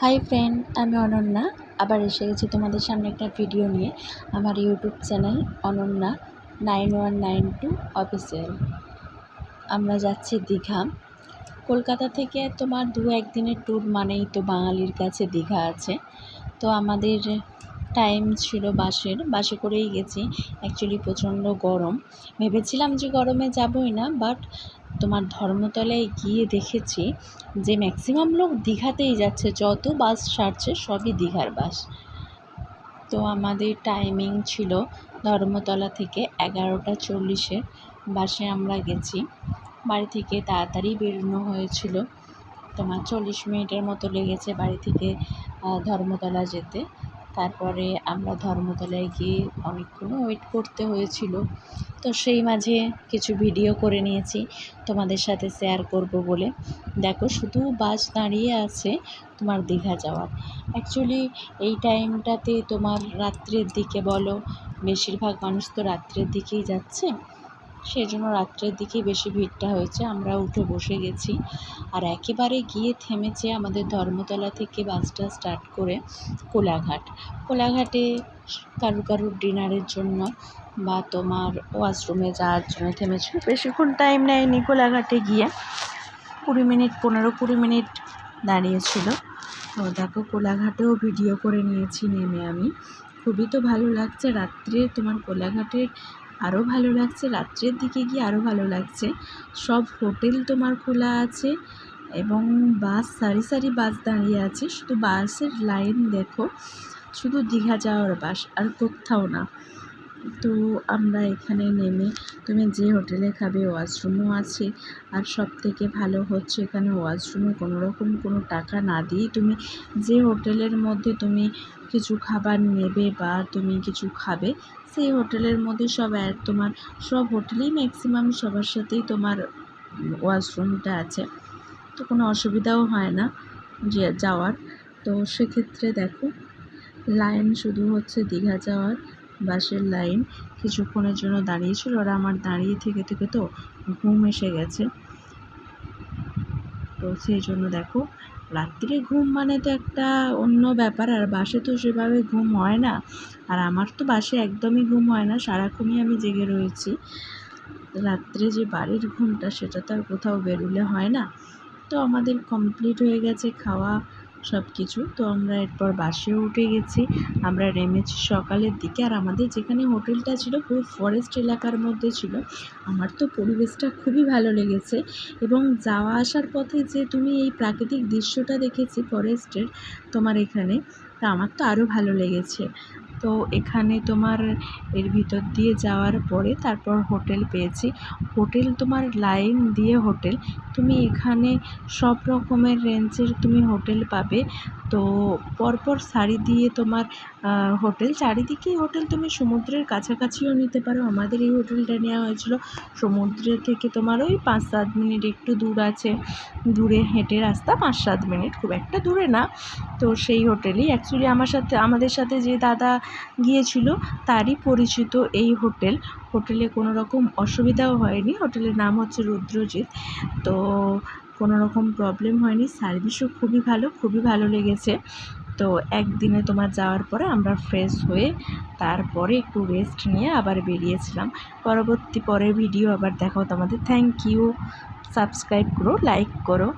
Hi friend, আমি অনন্যা। আবার এসে গেছি তোমাদের সামনে একটা ভিডিও নিয়ে। আমার ইউটিউব চ্যানেল অনন্যা 9192 অফিসিয়াল। আমরা যাচ্ছি দীঘা। কলকাতা থেকে তোমার 2-1 দিনের ট্যুর মানেই তো বাঙালির কাছে দীঘা আছে। তো আমাদের টাইম ছিল বাসে করেই গেছি। অ্যাকচুয়ালি প্রচণ্ড গরম, ভেবেছিলাম যে গরমে যাবই না, বাট তোমার ধর্মতলায় গিয়ে দেখেছি যে ম্যাক্সিমাম লোক দীঘাতেই যাচ্ছে, যত বাস ছাড়ছে সবই দীঘার বাস। তো আমাদের টাইমিং ছিল ধর্মতলা থেকে 11:40 বাসে আমরা গেছি। বাড়ি থেকে তাড়াতাড়ি বেরোনো হয়েছিল, তোমার 40 মিনিটের মতো লেগেছে বাড়ি থেকে ধর্মতলা যেতে। তারপরে আমরা ধর্মতলায় গিয়ে অনেকক্ষণ ওয়েট করতে হয়েছিল। তো সেই মাঝে কিছু ভিডিও করে নিয়েছি তোমাদের সাথে শেয়ার করব বলে। দেখো, শুধু বাস দাঁড়িয়ে আছে তোমার দীঘা যাওয়ার। অ্যাকচুয়ালি এই টাইমটাতে তোমার রাত্রের দিকে বলো, বেশিরভাগ মানুষ তো রাত্রের দিকেই যাচ্ছে, সেই জন্য রাত্রের দিকেই বেশি ভিড়টা হয়েছে। আমরা উঠে বসে গেছি, আর একেবারে গিয়ে থেমেছে আমাদের ধর্মতলা থেকে বাসটা স্টার্ট করে কোলাঘাটে কারুর ডিনারের জন্য বা তোমার ওয়াশরুমে যাওয়ার জন্য থেমেছিল। বেশিক্ষণ টাইম নেয়নি, কোলাঘাটে গিয়ে 15-20 মিনিট দাঁড়িয়েছিল। তো দেখো, কোলাঘাটেও ভিডিও করে নিয়েছি নেমে আমি। খুবই তো ভালো লাগছে রাত্রে, তোমার কোলাঘাটের আরও ভালো লাগছে, রাত্রের দিকে গিয়ে আরও ভালো লাগছে। সব হোটেল তোমার খোলা আছে এবং বাস সারি সারি বাস দাঁড়িয়ে আছে। শুধু বাসের লাইন দেখো, শুধু দীঘা যাওয়ার বাস, আর কোথাও না। তো আমরা এখানে নেমে তুমি যে হোটেলে খাবে ওয়াশরুমও আছে, আর সব থেকে ভালো হচ্ছে এখানে ওয়াশরুমে কোনো টাকা না দিয়েই তুমি যে হোটেলের মধ্যে তুমি কিছু খাবার নেবে বা তুমি কিছু খাবে, সেই হোটেলের মধ্যে তোমার সব হোটেলেই ম্যাক্সিমাম সবার সাথেই তোমার ওয়াশরুমটা আছে। তো কোনো অসুবিধাও হয় না যে যাওয়ার। তো সেক্ষেত্রে দেখো, লাইন শুধু হচ্ছে দীঘা যাওয়ার বাসের লাইন। কিছুক্ষণের জন্য দাঁড়িয়েছিল, আর আমার দাঁড়িয়ে থেকে তো ঘুম এসে গেছে। তো সেই জন্য দেখো, রাত্রে ঘুম মানে তো একটা অন্য ব্যাপার, আর বাসে তো সেভাবে ঘুম হয় না। আর আমার তো বাসে একদমই ঘুম হয় না, সারাক্ষণই আমি জেগে রয়েছি। রাত্রে যে বাড়ির ঘুমটা, সেটা তো আর কোথাও বেরোলে হয় না। তো আমাদের কমপ্লিট হয়ে গেছে খাওয়া সব কিছু। তো আমরা এরপর বাসেও উঠে গেছি। আমরা নেমেছি সকালের দিকে, আর আমাদের যেখানে হোটেলটা ছিল পুরো ফরেস্ট এলাকার মধ্যে ছিল। আমার তো পরিবেশটা খুবই ভালো লেগেছে, এবং যাওয়া আসার পথে যে তুমি এই প্রাকৃতিক দৃশ্যটা দেখেছি ফরেস্টের তোমার এখানে, তা আমার তো আরও ভালো লেগেছে। তো এখানে তোমার এর ভিতর দিয়ে যাওয়ার পরে তারপর হোটেল পেয়েছি। হোটেল তোমার লাইন দিয়ে হোটেল, তুমি এখানে সব রকমের রেঞ্জের তুমি হোটেল পাবে। তো পরপর সারি দিয়ে তোমার হোটেল, চারিদিকেই হোটেল। তুমি সমুদ্রের কাছাকাছিও নিতে পারো। আমাদের এই হোটেলটা নেওয়া হয়েছিল সমুদ্রের থেকে তোমার ওই 5-7 মিনিট একটু দূর আছে, দূরে হেঁটে রাস্তা 5-7 মিনিট, খুব একটা দূরে না। তো সেই হোটেলেই অ্যাকচুয়ালি আমাদের সাথে যে দাদা গিয়েছিল তারই পরিচিত এই হোটেলে কোনো রকম অসুবিধাও হয়নি। হোটেলের নাম হচ্ছে রুদ্রজিৎ। তো কোনো রকম প্রবলেম হয়নি, সার্ভিসও খুবই ভালো লেগেছে। তো একদিনে তোমার যাওয়ার পরে আমরা ফ্রেশ হয়ে তারপরে একটু রেস্ট নিয়ে আবার বেরিয়েছিলাম। পরের ভিডিও আবার দেখাও তোমাদের। Thank you. সাবস্ক্রাইব করো, লাইক করো।